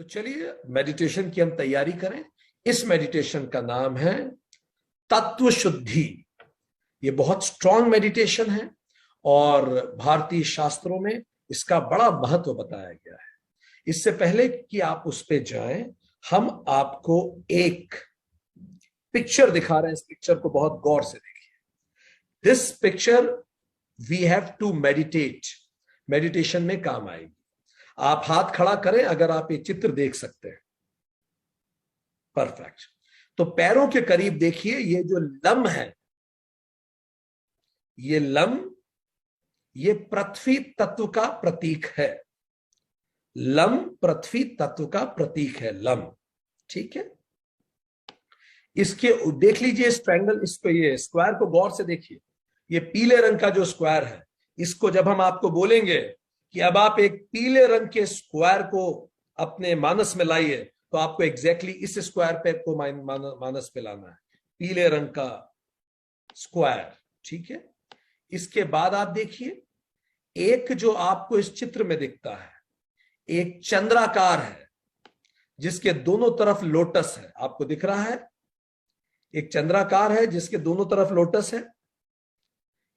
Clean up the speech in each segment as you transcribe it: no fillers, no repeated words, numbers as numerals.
तो चलिए मेडिटेशन की हम तैयारी करें। इस मेडिटेशन का नाम है तत्व शुद्धि। ये बहुत स्ट्रांग मेडिटेशन है और भारतीय शास्त्रों में इसका बड़ा महत्व बताया गया है। इससे पहले कि आप उस पे जाएं, हम आपको एक पिक्चर दिखा रहे हैं। इस पिक्चर को बहुत गौर से देखिए। This picture we have to meditate, meditation में काम आएगी। आप हाथ खड़ा करें अगर आप ये चित्र देख सकते हैं। परफेक्ट। तो पैरों के करीब देखिए, ये जो लम है, ये लम, ये पृथ्वी तत्व का प्रतीक है। लम पृथ्वी तत्व का प्रतीक है, लम। ठीक है। इसके देख लीजिए इस ट्रायंगल, इसको, ये स्क्वायर को गौर से देखिए। ये पीले रंग का जो स्क्वायर है, इसको जब हम आपको बोलेंगे कि अब आप एक पीले रंग के स्क्वायर को अपने मानस में लाइए, तो आपको एग्जैक्टली इस स्क्वायर पे को मानस पे लाना है, पीले रंग का स्क्वायर। ठीक है। इसके बाद आप देखिए, एक जो आपको इस चित्र में दिखता है, एक चंद्राकार है जिसके दोनों तरफ लोटस है। आपको दिख रहा है, एक चंद्राकार है जिसके दोनों तरफ लोटस है।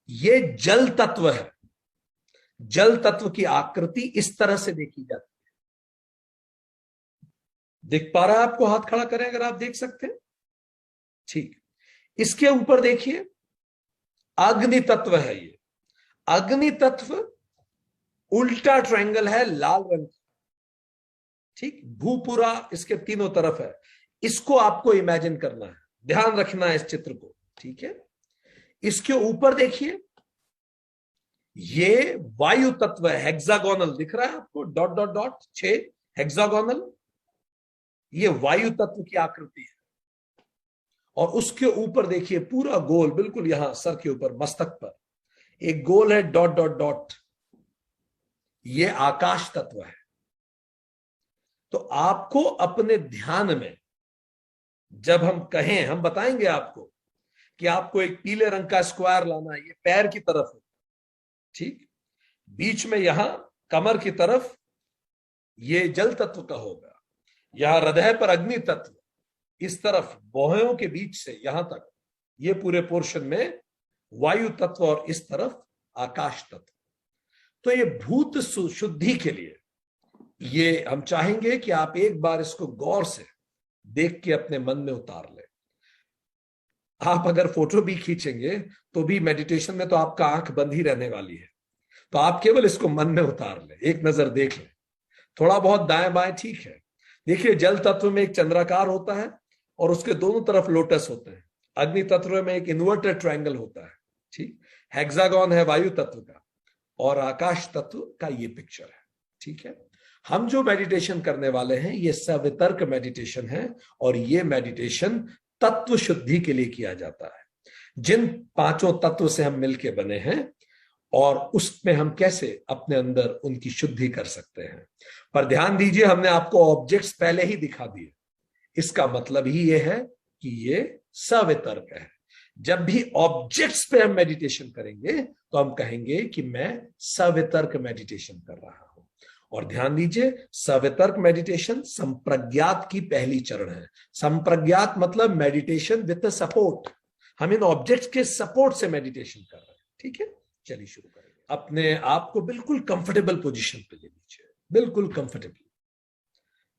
ये जल तत्व है। जल तत्व की आकृति इस तरह से देखी जाती है। दिख पा रहा है आपको? हाथ खड़ा करें अगर आप देख सकते हैं। ठीक। इसके ऊपर देखिए, अग्नि तत्व है। ये अग्नि तत्व उल्टा ट्रायंगल है, लाल रंग का। ठीक। भूपुरा इसके तीनों तरफ है। इसको आपको इमेजिन करना है, ध्यान रखना है इस चित्र को। ठीक है। इसके ऊपर देखिए, ये वायु तत्व है, हेक्सागोनल दिख रहा है आपको, डॉट डॉट डॉट 6 हेक्सागोनल। ये वायु तत्व की आकृति है। और उसके ऊपर देखिए पूरा गोल, बिल्कुल यहां सर के ऊपर मस्तक पर एक गोल है, डॉट डॉट डॉट। ये आकाश तत्व है। तो आपको अपने ध्यान में जब हम कहें, हम बताएंगे आपको कि आपको एक पीले रंग का स्क्वायर लाना है, ये पैर की तरफ है। ठीक। बीच में यहां कमर की तरफ ये जल तत्व का होगा, यहां हृदय पर अग्नि तत्व, इस तरफ भौहों के बीच से यहां तक ये पूरे पोर्शन में वायु तत्व, और इस तरफ आकाश तत्व। तो ये भूत शुद्धि के लिए ये हम चाहेंगे कि आप एक बार इसको गौर से देख के अपने मन में उतार लें। आप अगर फोटो भी खींचेंगे तो भी मेडिटेशन में तो आपका आंख बंद ही रहने वाली है, तो आप केवल इसको मन में उतार लें, एक नजर देख लें। थोड़ा बहुत दाएं बाएं ठीक है। देखिए, जल तत्व में एक चंद्राकार होता है और उसके दोनों तरफ लोटस होते हैं। अग्नि तत्व में एक इन्वर्टेड ट्रायंगल होता है। ठीक। हेक्सागोन है वायु तत्व का, और आकाश तत्व का ये पिक्चर है। ठीक है। हम जो मेडिटेशन करने वाले हैं ये सवितर्क मेडिटेशन है, और ये मेडिटेशन तत्व शुद्धि के लिए किया जाता है। जिन पांचों तत्व से हम मिलके बने हैं, और उसमें हम कैसे अपने अंदर उनकी शुद्धि कर सकते हैं। पर ध्यान दीजिए, हमने आपको ऑब्जेक्ट्स पहले ही दिखा दिए। इसका मतलब ही यह है कि ये सवितर्क है। जब भी ऑब्जेक्ट्स पे हम मेडिटेशन करेंगे तो हम कहेंगे कि मैं सवितर्क मेडिटेशन कर रहा हूं। और ध्यान दीजिए, सवितर्क मेडिटेशन संप्रज्ञात की पहली चरण है। संप्रज्ञात मतलब मेडिटेशन विद सपोर्ट। हम इन ऑब्जेक्ट्स के सपोर्ट से मेडिटेशन कर रहे हैं। ठीक है। चलिए शुरू करेंगे। अपने आप को बिल्कुल कंफर्टेबल पोजीशन पे ले लीजिए, बिल्कुल कंफर्टेबल,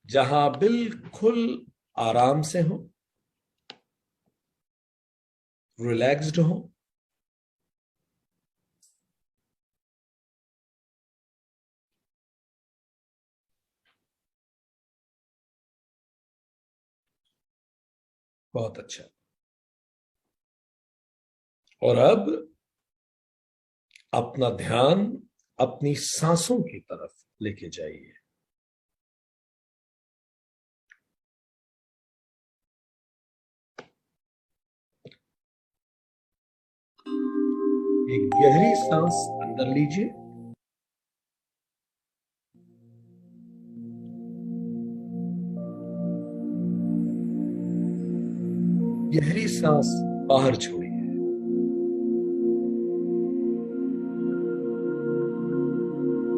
जहां बिल्कुल आराम से हो, रिलैक्स्ड हो। बहुत अच्छा। और अब अपना ध्यान अपनी सांसों की तरफ लेके जाइए। एक गहरी सांस अंदर लीजिए, गहरी सांस बाहर छोड़िए।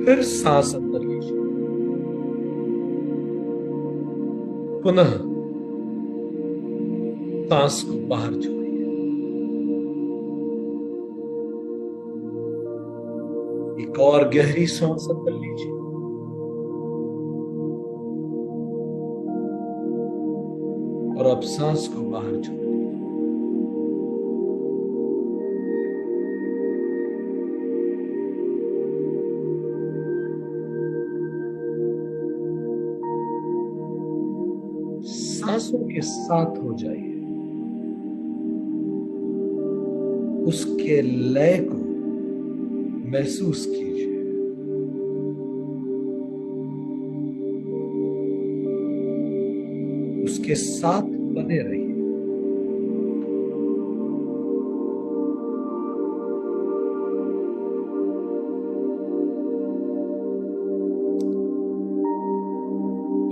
फिर सांस अंदर लीजिए, पुनः सांस को बाहर छोड़िए। एक और गहरी सांस अंदर लीजिए और अब सांस को बाहर छोड़िए। सांसों के साथ हो जाइए, उसके लय को महसूस कीजिए। उसके साथ बने रहिए।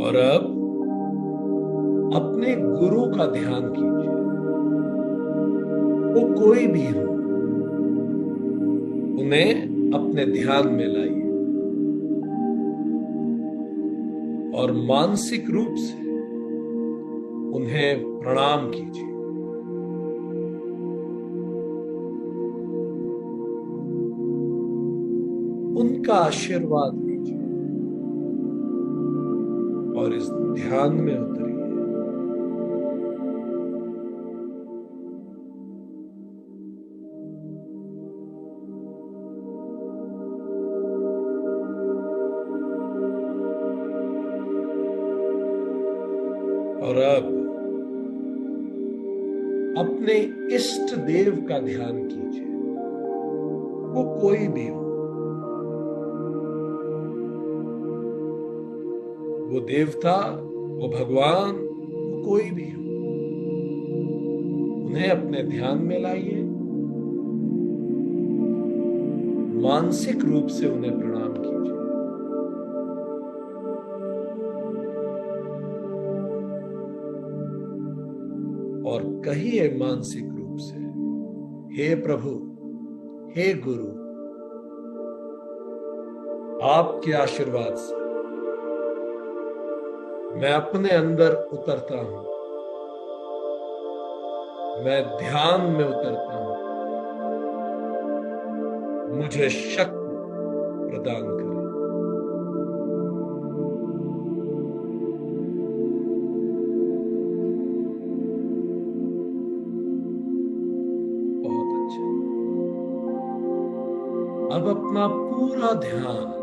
और अब अपने गुरु का ध्यान कीजिए, वो कोई भी हो, उन्हें अपने ध्यान में लाइए और मानसिक रूप से उन्हें प्रणाम कीजिए। उनका आशीर्वाद लीजिए और इस ध्यान में उतरिए। और अब अपने इष्ट देव का ध्यान कीजिए, वो कोई भी हो, वो देवता, वो भगवान, वो कोई भी हो, उन्हें अपने ध्यान में लाइए, मानसिक रूप से उन्हें प्रणाम कीजिए। और कहिए मानसिक रूप से, हे प्रभु, हे गुरु, आपके आशीर्वाद से मैं अपने अंदर उतरता हूं, मैं ध्यान में उतरता हूं, मुझे शक्ति प्रदान करें। बहुत अच्छा। अब अपना पूरा ध्यान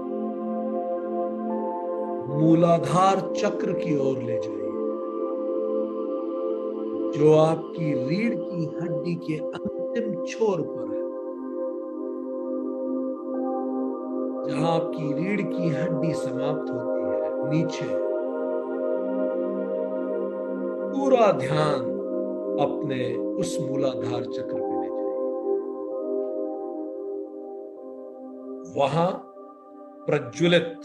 मूलाधार चक्र की ओर ले जाइए, जो आपकी रीढ़ की हड्डी के अंतिम छोर पर है। जहां आपकी रीढ़ की हड्डी समाप्त होती है, नीचे पूरा ध्यान अपने उस मूलाधार चक्र पे ले जाइए। वहां प्रज्वलित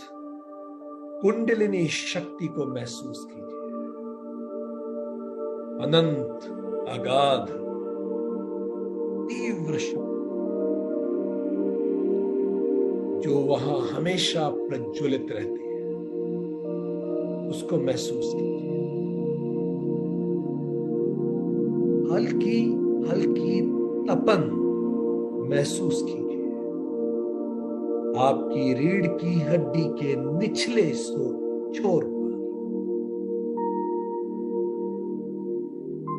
कुंडलिनी शक्ति को महसूस कीजिए। अनंत, अगाध, तीव्र शक्ति जो वहां हमेशा प्रज्वलित रहती है, उसको महसूस कीजिए। हल्की हल्की तपन महसूस कीजिए। आपकी रीढ़ की हड्डी के निचले छोर पर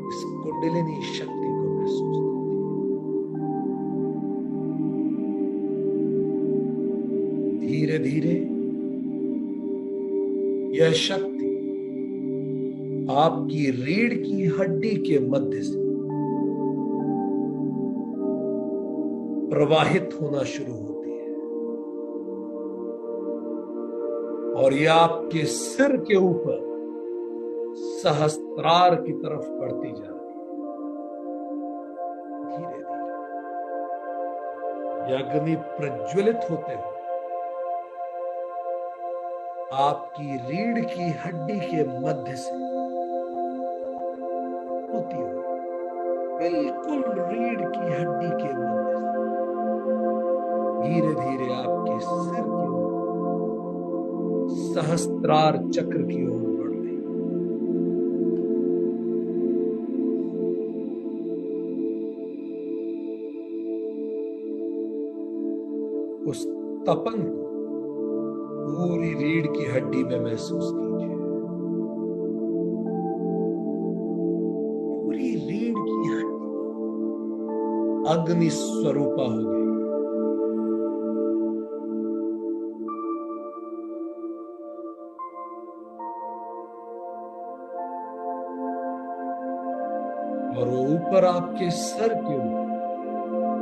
इस कुंडलिनी शक्ति को महसूस कीजिए। धीरे धीरे यह शक्ति आपकी रीढ़ की हड्डी के मध्य से प्रवाहित होना शुरू होती है और यह आपके सिर के ऊपर सहस्त्रार की तरफ बढ़ती जा रही है। धीरे धीरे यह अग्नि प्रज्वलित होते हुए आपकी रीढ़ की हड्डी के मध्य से होती हुई बिल्कुल रीढ़ की हड्डी के मध्य से धीरे धीरे आपके सिर के ऊपर सहस्त्रार चक्र की ओर बढ़ रही है। तपन को पूरी रीढ़ की हड्डी में महसूस कीजिए। पूरी रीढ़ की हड्डी अग्नि स्वरूपा हो गई। और वो ऊपर आपके सर के ऊपर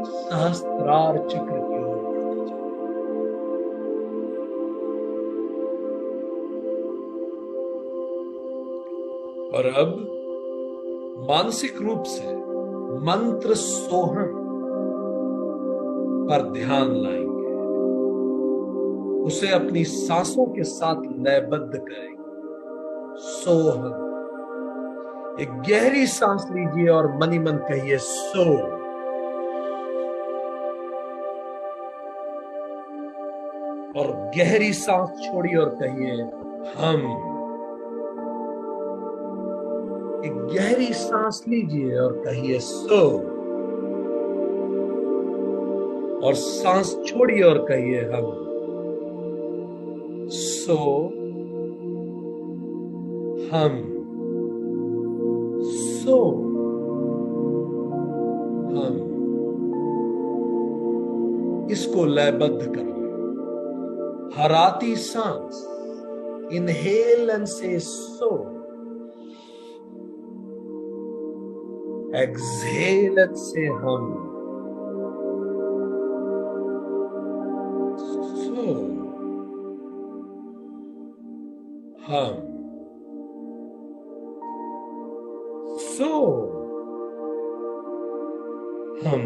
सहस्त्रार चक्र की ओर बढ़ती जाए। और अब मानसिक रूप से मंत्र सोहम पर ध्यान लाएंगे, उसे अपनी सांसों के साथ लयबद्ध करेंगे। सोहम, एक गहरी सांस लीजिए और मनी मन कहिए सो। और गहरी सांस छोड़िए और कहिए हम। एक गहरी सांस लीजिए और कहिए सो। और सांस छोड़िए और कहिए हम। सो, हम, सो, हम। इसको लयबद्ध कर लो। हर आती सांस इनहेल एंड से सो, एक्सहेल एंड से हम। सो, हम, सो, हम।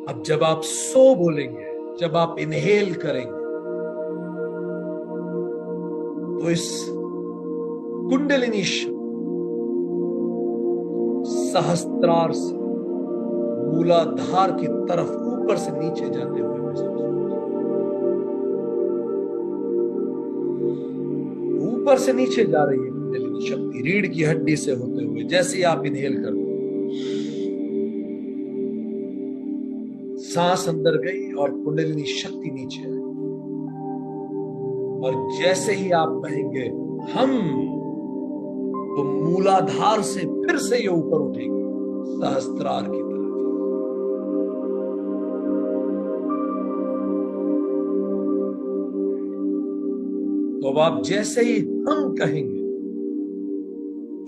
अब जब आप सो बोलेंगे, जब आप इनहेल करेंगे, तो इस कुंडलिनी सहस्त्रार से मूलाधार की तरफ ऊपर से नीचे जाते हुए महसूस कीजिए। ऊपर से नीचे जा रही है कुंडलिनी शक्ति रीढ़ की हड्डी से होते हुए। जैसे ही आप इनहेल करते, सांस अंदर गई और कुंडलिनी शक्ति नीचे आई। और जैसे ही आप कहेंगे हम, तो मूलाधार से फिर से ये ऊपर उठेगी सहस्त्रार की तरफ। तो अब आप जैसे ही हम कहेंगे,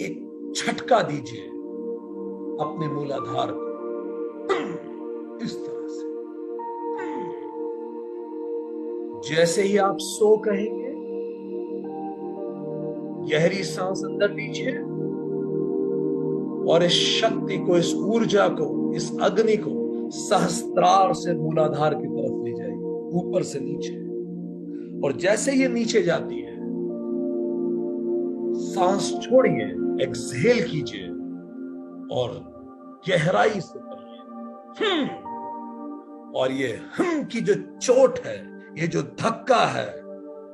एक झटका दीजिए अपने मूलाधार को, इस तरह से। जैसे ही आप सो कहेंगे, गहरी सांस अंदर लीजिए और इस शक्ति को, इस ऊर्जा को, इस अग्नि को सहस्त्रार से मूलाधार की तरफ ले जाइए, ऊपर से नीचे। और जैसे ये नीचे जाती है, सांस छोड़िए, एक्सहेल कीजिए और गहराई से करिए और ये की जो चोट है, ये जो धक्का है,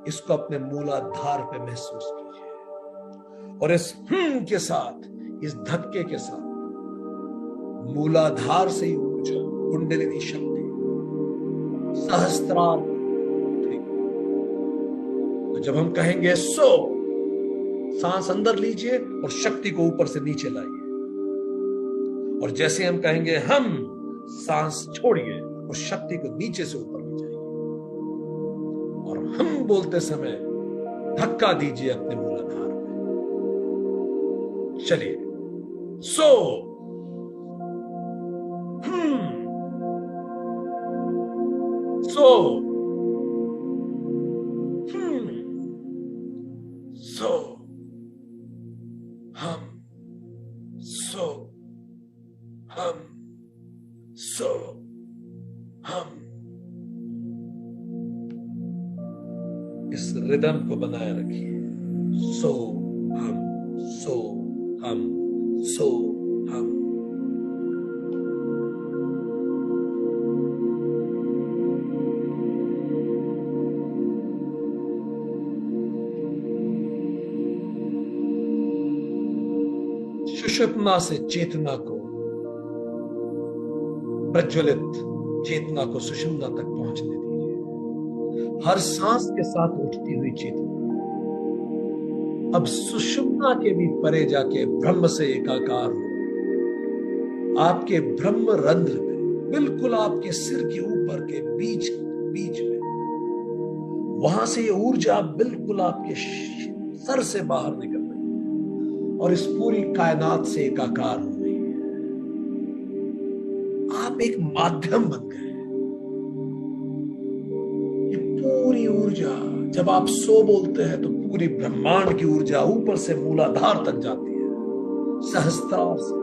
इसको अपने मूलाधार पे महसूस कीजिए। और इस के साथ, इस धक्के के साथ मूलाधार से ही ऊर्जा, कुंडलिनी शक्ति सहस्त्रार। तो जब हम कहेंगे सो, सांस अंदर लीजिए और शक्ति को ऊपर से नीचे लाइए। और जैसे हम कहेंगे हम, सांस छोड़िए और शक्ति को नीचे से ऊपर ले जाइए। और हम बोलते समय धक्का दीजिए अपने मूलाधार में। चलिए, सो, सो, सो, हम, सो, हम, सो, हम। इस रिदम को बनाए रखिए। सो हम, सो हम, सो हम। सुषुप्ना से चेतना को प्रज्वलित चेतना को सुषुम्ना तक पहुंचने दीजिए। हर सांस के साथ उठती हुई चेतना अब सुषुम्ना के भी परे जाके ब्रह्म से एकाकार हो। आपके ब्रह्म रंध्र में, बिल्कुल आपके सिर के ऊपर के बीच में, वहां से ये ऊर्जा बिल्कुल आपके सर से बाहर निकल रही है और इस पूरी कायनात से एकाकार हो रही है। आप एक माध्यम बन गए। ये पूरी ऊर्जा, जब आप सो बोलते हैं तो पूरी ब्रह्मांड की ऊर्जा ऊपर से मूलाधार तक जाती है, सहस्त्रार से।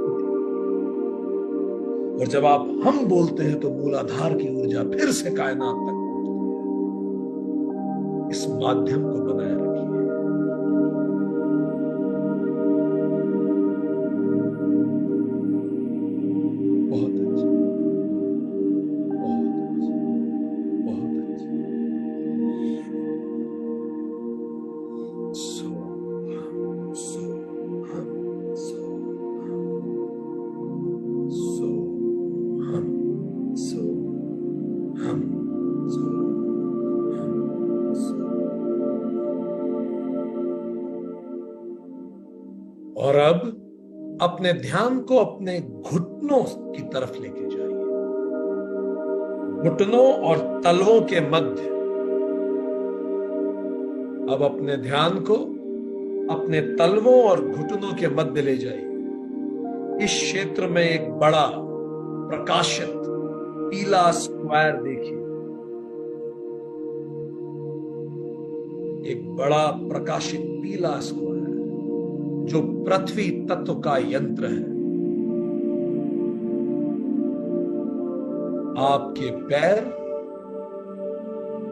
और जब आप हम बोलते हैं तो मूलाधार की ऊर्जा फिर से कायनात तक पहुंचती है। इस माध्यम को बनाए रखिए। बहुत अच्छा, बहुत अच्छा, और अब अपने ध्यान को अपने घुटनों की तरफ लेके जाइए। घुटनों और तलवों के मध्य अब अपने ध्यान को अपने तलवों और घुटनों के मध्य ले जाइए। इस क्षेत्र में एक बड़ा प्रकाशित पीला स्क्वायर देखिए। एक बड़ा प्रकाशित पीला स्क्वायर जो पृथ्वी तत्व का यंत्र है। आपके पैर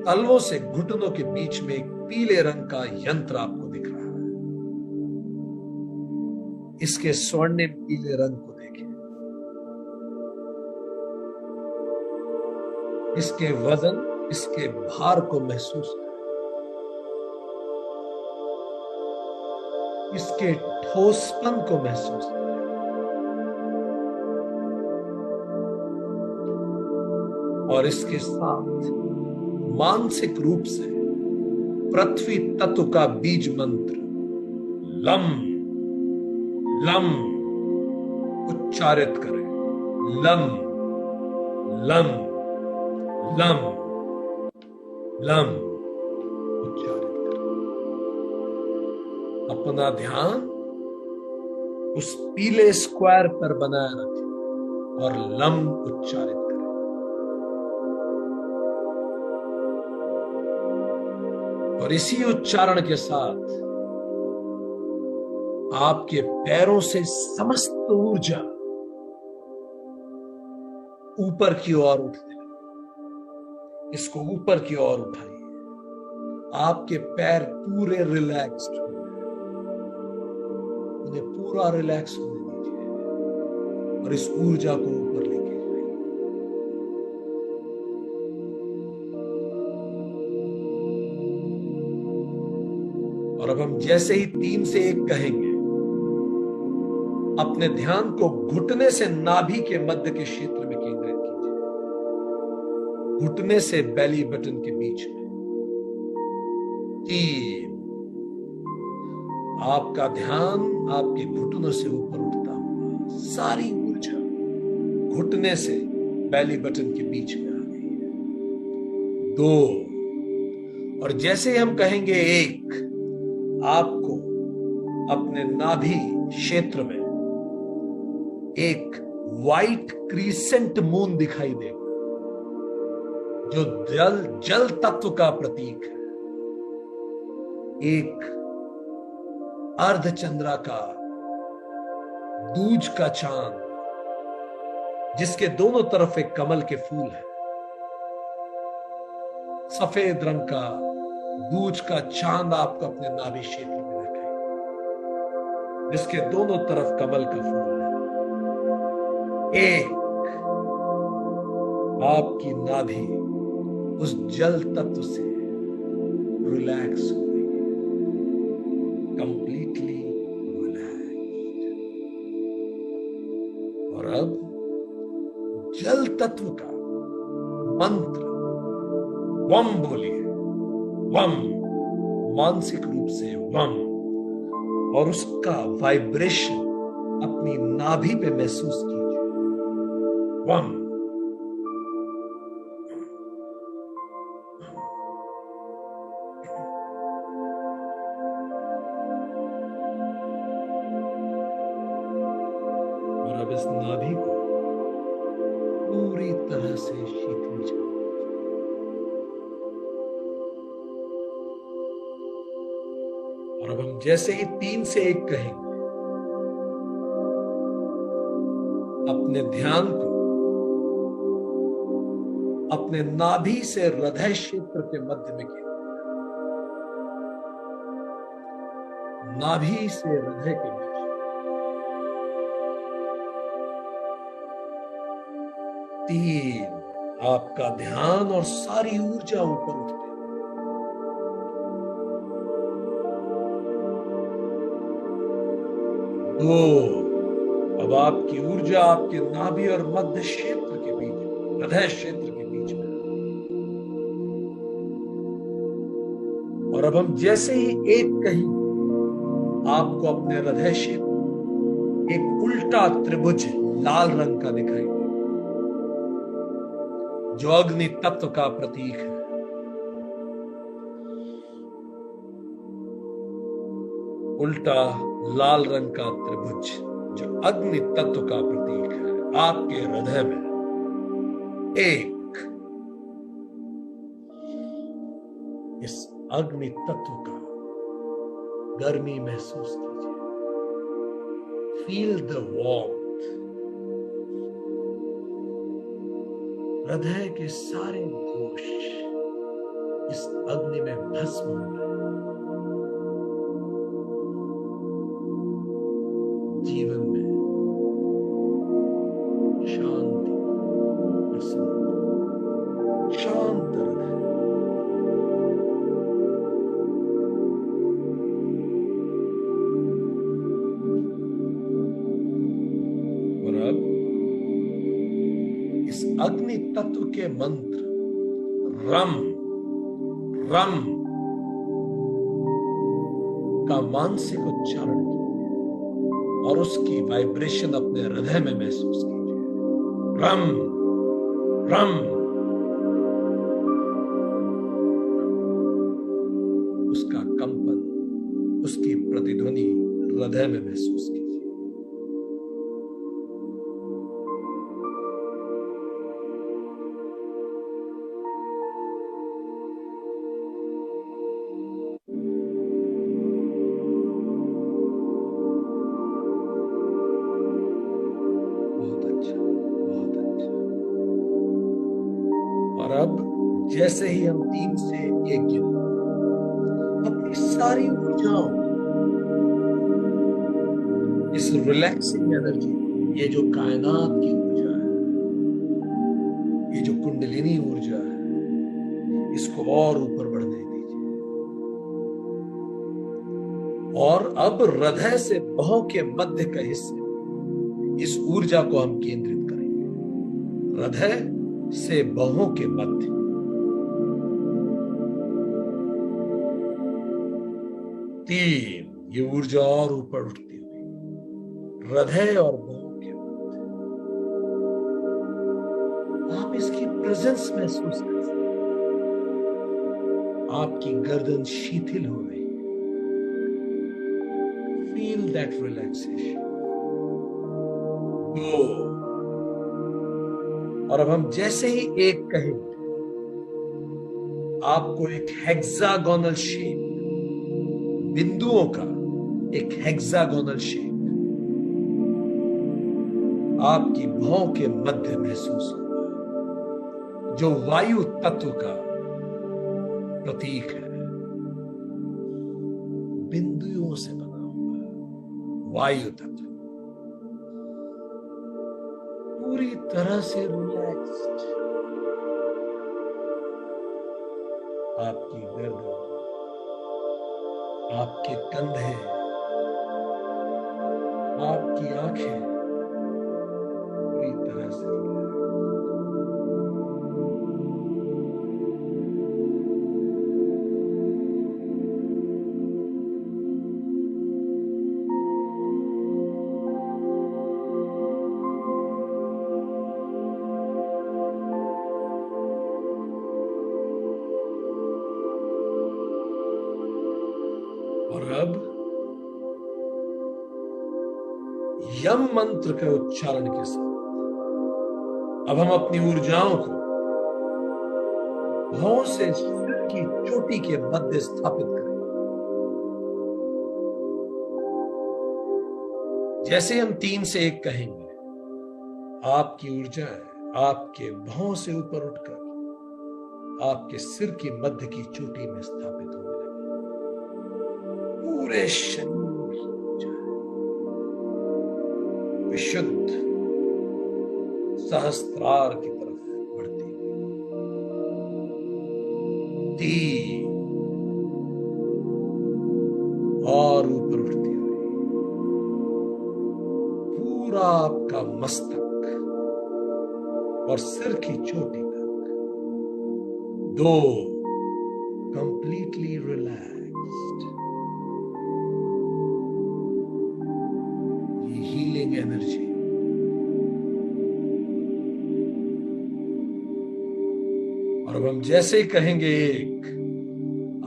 तलवों से घुटनों के बीच में एक पीले रंग का यंत्र आपको दिख रहा है। इसके स्वर्णिम पीले रंग को देखें। इसके वजन, इसके भार को महसूस करें। इसके ठोसपन को महसूस करें। और इसके साथ मानसिक रूप से पृथ्वी तत्व का बीज मंत्र लम लम उच्चारित करें। लम लम लम लम उच्चारित करें। अपना ध्यान उस पीले स्क्वायर पर बनाए रखें और लम उच्चारित करें। और इसी उच्चारण के साथ आपके पैरों से समस्त ऊर्जा ऊपर की ओर उठने लगे। इसको ऊपर की ओर उठाइए। आपके पैर पूरे रिलैक्स्ड हो गए। उन्हें पूरा रिलैक्स होने दीजिए और इस ऊर्जा को ऊपर लेके जाइए। और अब हम जैसे ही 3 से 1 कहेंगे, अपने ध्यान को घुटने से नाभि के मध्य के क्षेत्र में केंद्रित कीजिए। घुटने से बेली बटन के बीच में। 3, आपका ध्यान आपके घुटनों से ऊपर उठता हुआ सारी ऊर्जा घुटने से बेली बटन के बीच में आ गई है। 2, और जैसे हम कहेंगे 1, आपको अपने नाभि क्षेत्र में एक व्हाइट क्रीसेंट मून दिखाई देगा जो जल तत्व का प्रतीक है। एक अर्धचंद्राकार दूज का चांद जिसके दोनों तरफ एक कमल के फूल है। सफेद रंग का दूज का चांद आपको अपने नाभि क्षेत्र में रखें जिसके दोनों तरफ कमल का फूल है। 1, आपकी नाभि उस जल तत्व से रिलैक्स हो गई है, कंप्लीटली रिलैक्स्ड। और अब जल तत्व का मंत्र वम बोलिए, वम, मानसिक रूप से वम, और उसका वाइब्रेशन अपनी नाभि पे महसूस कीजिए। वम, और अब इस नाभि को पूरी तरह से शीतल कीजिए। और अब हम जैसे ही 3 से 1 कहेंगे, अपने ध्यान को अपने नाभि से हृदय क्षेत्र के मध्य में केंद्रित, नाभि से हृदय के बीच। 3, आपका ध्यान और सारी ऊर्जा ऊपर उठते हैं। 2, अब आपकी ऊर्जा आपके नाभि और मध्य क्षेत्र के बीच, हृदय क्षेत्र के बीच में। और अब हम जैसे ही 1 कहेंगे, आपको अपने हृदय क्षेत्र एक उल्टा त्रिभुज लाल रंग का दिखाई देगा, जो अग्नि तत्व का प्रतीक है। उल्टा लाल रंग का त्रिभुज जो अग्नि तत्व का प्रतीक है, आपके हृदय में 1, इस अग्नि तत्व का गर्मी महसूस कीजिए। Feel the warmth. हृदय के सारे दोष इस अग्नि में भस्म हो रहे हैं। जीवन में शांति, प्रसन्नता, शांत हृदय। और अब इस अग्नि तत्व के मंत्र रम, रम का मानसिक उच्चारण कीजिए और उसकी वाइब्रेशन अपने हृदय में महसूस कीजिए। रम, रम, उसका कंपन, उसकी प्रतिध्वनि हृदय में महसूस कीजिए। और अब जैसे ही हम 3 से 1 गिने, अपनी सारी ऊर्जाओं, इस रिलैक्सिंग एनर्जी, ये जो कायनात की ऊर्जा है, ये जो कुंडलिनी ऊर्जा है, इसको और ऊपर बढ़ने दीजिए। और अब हृदय से भौं के मध्य का हिस्से, इस ऊर्जा को हम केंद्रित करेंगे। हृदय से बाहों के मध्य 3, ये ऊर्जा और ऊपर उठती हुई हृदय और बाहों के मध्य। आप इसकी प्रेजेंस महसूस कर सकते हैं। आपकी गर्दन शिथिल हो रही है। Feel that relaxation. 2, और अब हम जैसे ही 1 कहेंगे, आपको एक हेक्सागोनल शेप, बिंदुओं का एक हेक्सागोनल शेप आपकी भौं के मध्य महसूस होगा, जो वायु तत्व का प्रतीक है। बिंदुओं से बना हुआ वायु तत्व पूरी तरह से रिलैक्स्ड। आपकी गर्दन, आपके कंधे, आपकी आंखें पूरी तरह से रिलैक्स्ड। यम मंत्र के उच्चारण के साथ अब हम अपनी ऊर्जाओं को भौं से सिर की चोटी के मध्य स्थापित करें। जैसे हम 3 से 1 कहेंगे, आपकी ऊर्जाएं आपके भौं से ऊपर उठकर आपके सिर की मध्य की चोटी में स्थापित होने लगे। पूरे शरीर की ऊर्जाएं विशुद्ध सहस्त्रार की तरफ बढ़ती हुई और ऊपर उठती हुई पूरा आपका मस्तक और सिर की चोटी तक 2 कंप्लीटली रिलैक्स्ड। ये हीलिंग एनर्जी और अब हम जैसे ही कहेंगे 1,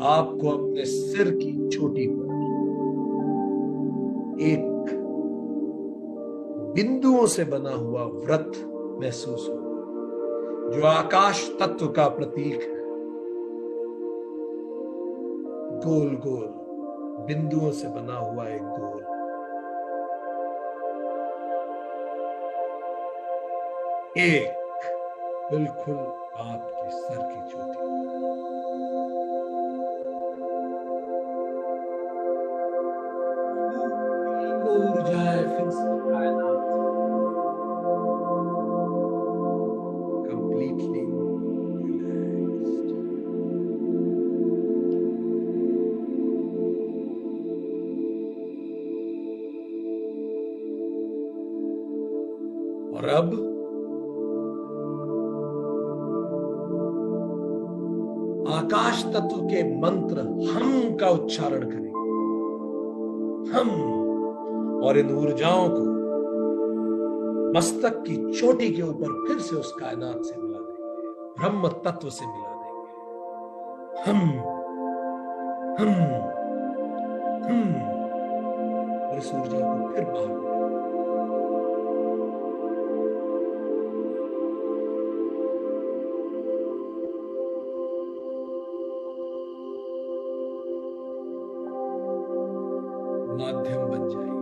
आपको अपने सिर की चोटी पर एक बिंदुओं से बना हुआ व्रत महसूस होगा, जो आकाश तत्व का प्रतीक है। गोल गोल बिंदुओं से बना हुआ एक गोल। एक बिल्कुल आपके सर की चोटी। ऊर्जाएं फिर से कायनात कंप्लीटली रिलैक्स्ड। और अब आकाश तत्व के मंत्र हम का उच्चारण करेंगे। हम, और इन ऊर्जाओं को मस्तक की चोटी के ऊपर फिर से उस कायनात से मिला देंगे, ब्रह्म तत्व से मिला देंगे। हम और इस ऊर्जा को फिर बाहर निकालेंगे। माध्यम बन जाइए।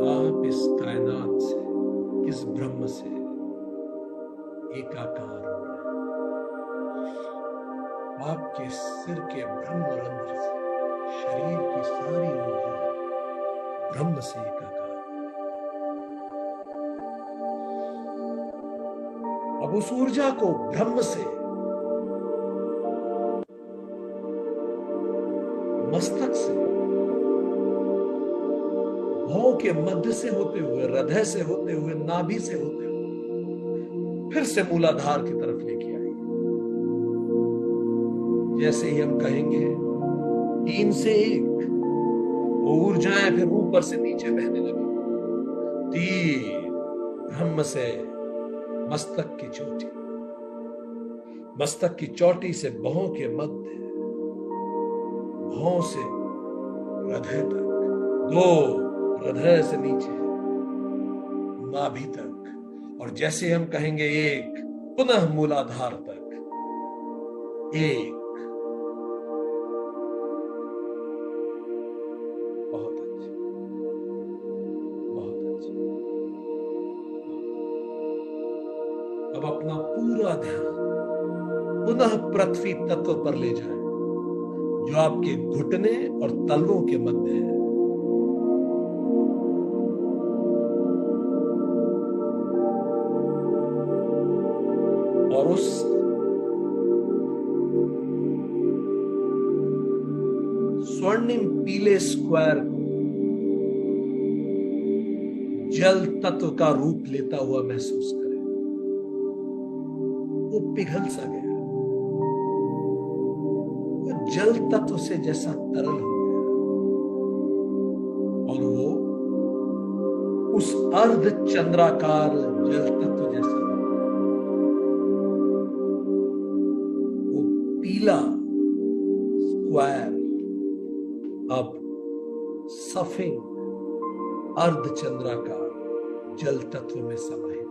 आप इस कायनात से, इस ब्रह्म से एकाकार हो रहे हैं। आपके सिर के ब्रह्म रंध्र से शरीर की सारी ऊर्जा ब्रह्म से एकाकार। अब उस ऊर्जा को ब्रह्म से मस्तक से, भौं के मध्य से होते हुए, हृदय से होते हुए, नाभि से होते हुए फिर से मूलाधार की तरफ लेके आइए। जैसे ही हम कहेंगे 3 से 1, वो ऊर्जाएं फिर ऊपर से नीचे बहने लगी। 3, ब्रह्म से मस्तक की चोटी, मस्तक की चोटी से भौं के मध्य, भौं से हृदय तक, 2 हृदय से नीचे नाभि तक, और जैसे हम कहेंगे 1, पुनः मूलाधार तक 1। बहुत अच्छे, बहुत अच्छे। अब अपना पूरा ध्यान पुनः पृथ्वी तत्व पर ले जाएं, जो आपके घुटने और तलवों के मध्य है। और उस स्वर्णिम पीले स्क्वायर को जल तत्व का रूप लेता हुआ महसूस करें। वो पिघल सा गया, जल तत्व से जैसा तरल हो गया, और वो उस अर्ध चंद्राकार जल तत्व जैसा हो गया। वो पीला स्क्वायर अब सफेद अर्धचंद्राकार जल तत्व में समाहित।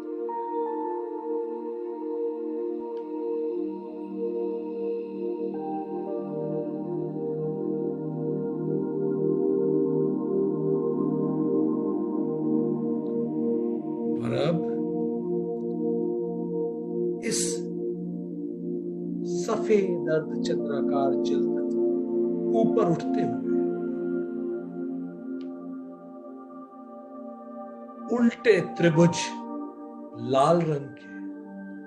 और अब इस सफेद अर्धचंद्राकार जल तत्व ऊपर उठते हुए उल्टे त्रिभुज लाल रंग के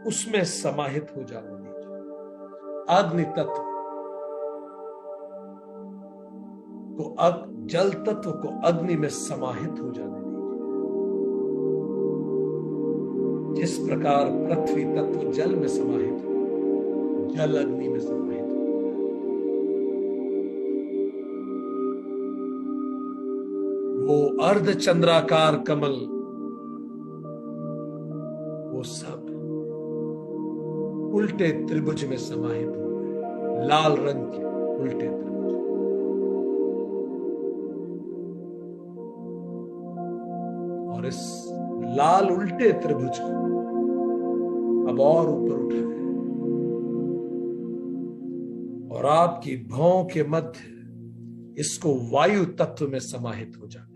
उसमें समाहित हो जाने दीजिए। अग्नि तत्व को जल तत्व को अग्नि में समाहित हो जाने दीजिए। जिस प्रकार पृथ्वी तत्व जल में समाहित हो, जल अग्नि में समाहित हो। वो अर्धचंद्राकार कमल, वो सब उल्टे त्रिभुज में समाहित हो गए, लाल रंग के उल्टे त्रिभुज। और इस लाल उल्टे त्रिभुज को अब और ऊपर उठाए और आपकी भौं के मध्य इसको वायु तत्व में समाहित हो जाने दें।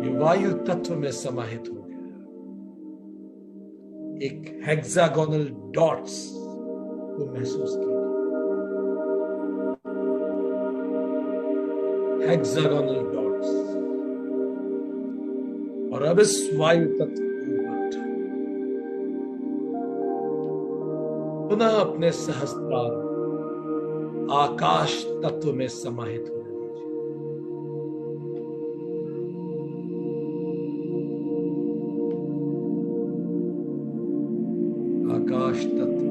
ये वायु तत्व में समाहित हो गया। एक हेक्सागोनल डॉट्स को महसूस कीजिए। Hexagonal dots. और अब इस वायु तत्व पुनः अपने सहस्त्रार आकाश तत्व में समाहित होने दीजिए। आकाश तत्व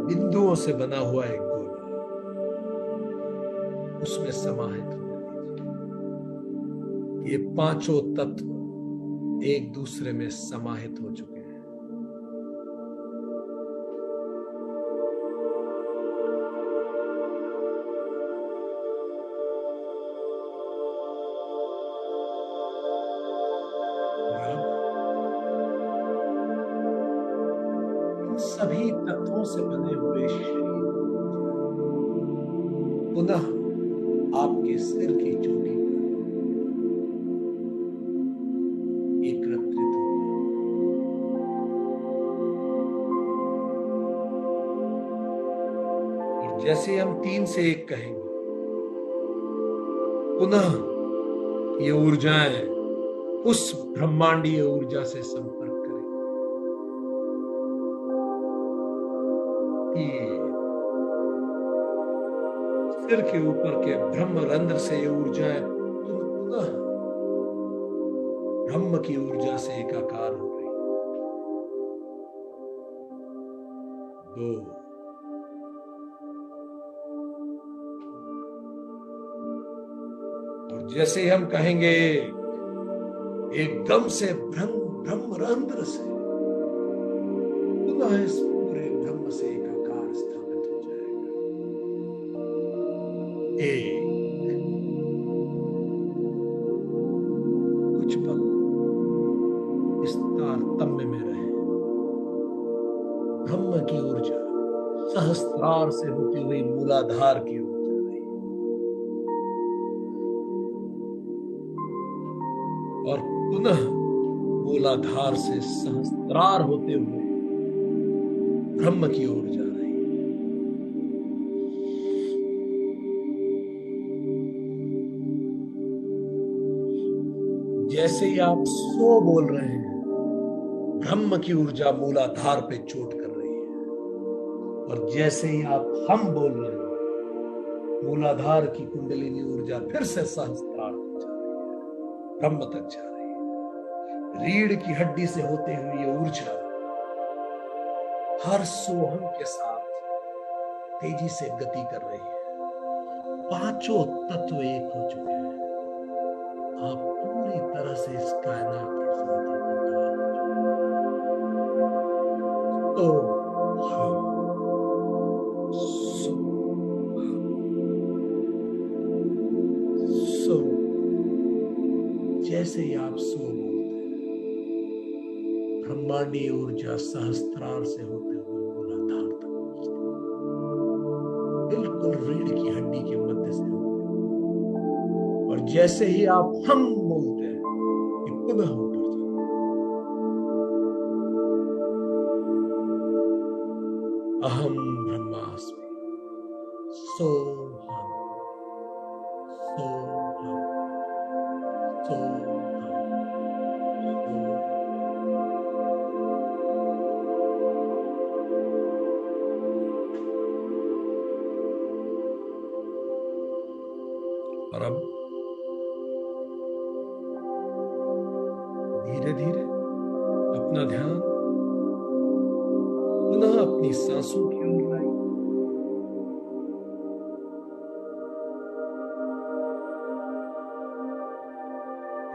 बिंदुओं से बना हुआ एक गोला, उसमें समाहित होने दीजिए। ये पांचों तत्व एक दूसरे में समाहित हो चुके हैं। सभी तत्वों से बने हुए शरीर पुनः आपके सिर की चोटी पर एकत्रित हो। और जैसे हम 3 से 1 कहेंगे, पुनः ये ऊर्जाएं उस ब्रह्मांडीय ऊर्जा से संपर्क करें। सिर के ऊपर के ब्रह्मरंध्र से ये ऊर्जाएं पुनः ब्रह्म की ऊर्जा से एकाकार हो रही। 2 और जैसे ही हम कहेंगे एकदम से ब्रह्मरंध्र से पुनः इस पूरे ब्रह्म से एकाकार स्थापित हो जाएगा। 1 कुछ पल इस तारतम्य में रहे। ब्रह्म की ऊर्जा सहस्त्रार से होती हुई मूलाधार की ऊर्जा रही और पुनः मूलाधार से सहस्त्रार होते हुए ब्रह्म की ऊर्जा रही। जैसे ही आप सो बोल रहे हैं, ब्रह्म की ऊर्जा मूलाधार पे चोट कर रही है। और जैसे ही आप हम बोल रहे हैं, मूलाधार की कुंडलिनी ऊर्जा फिर से सहस्त्रार तक जा रही है, ब्रह्म तक जा रही है। रीढ़ की हड्डी से होते हुए ये ऊर्जा हर सोहम के साथ तेजी से गति कर रही है। पांचों तत्व एक हो चुके हैं। आप पूरी तरह से इस कायनात के साथ एकाकार हो चुके हैं। ओ हम सो सो जैसे ही आप सो बोलते हैं, ब्रह्मांडीय ऊर्जा सहस्त्रार से होते हुए मूलाधार तक पहुंचती है, बिल्कुल रीढ़ की हड्डी के मध्य से होते हुए। और जैसे ही आप हम बोलते हैं, ये पुनः ऊपर जाता है। अहम ब्रह्मास्मि, सोहम, सोहम, सोहम, सोहम। और अब धीरे धीरे अपना ध्यान पुनः अपनी सांसों की ओर लाइए।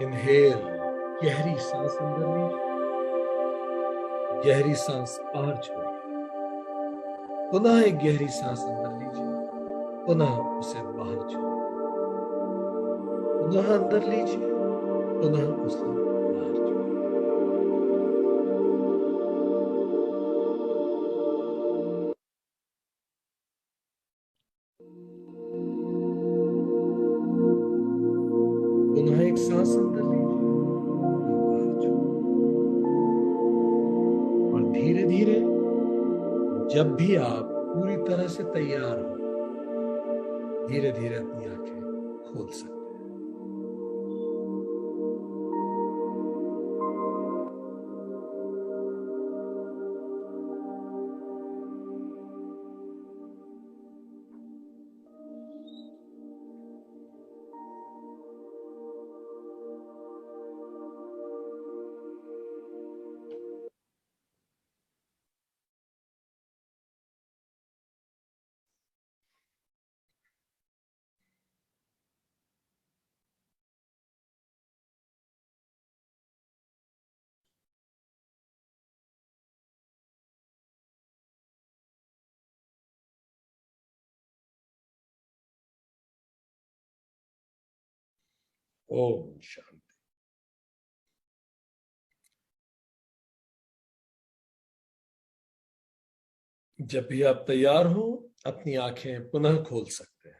इनहेल, गहरी सांस अंदर लीजिए, गहरी सांस बाहर छोड़िए। पुनः एक गहरी सांस अंदर लीजिए, पुनः उसे बाहर छोड़िए। पुनः अंदर लीजिए, पुनः उसे बाहर छोड़िए। पुनः एक सांस अंदर लीजिए, पुनः बाहर छोड़िए। और धीरे धीरे जब भी आप पूरी तरह से तैयार हो, धीरे धीरे अपनी आंखें खोल सकते हैं। ओम शांति। जब भी आप तैयार हो, अपनी आंखें पुनः खोल सकते हैं।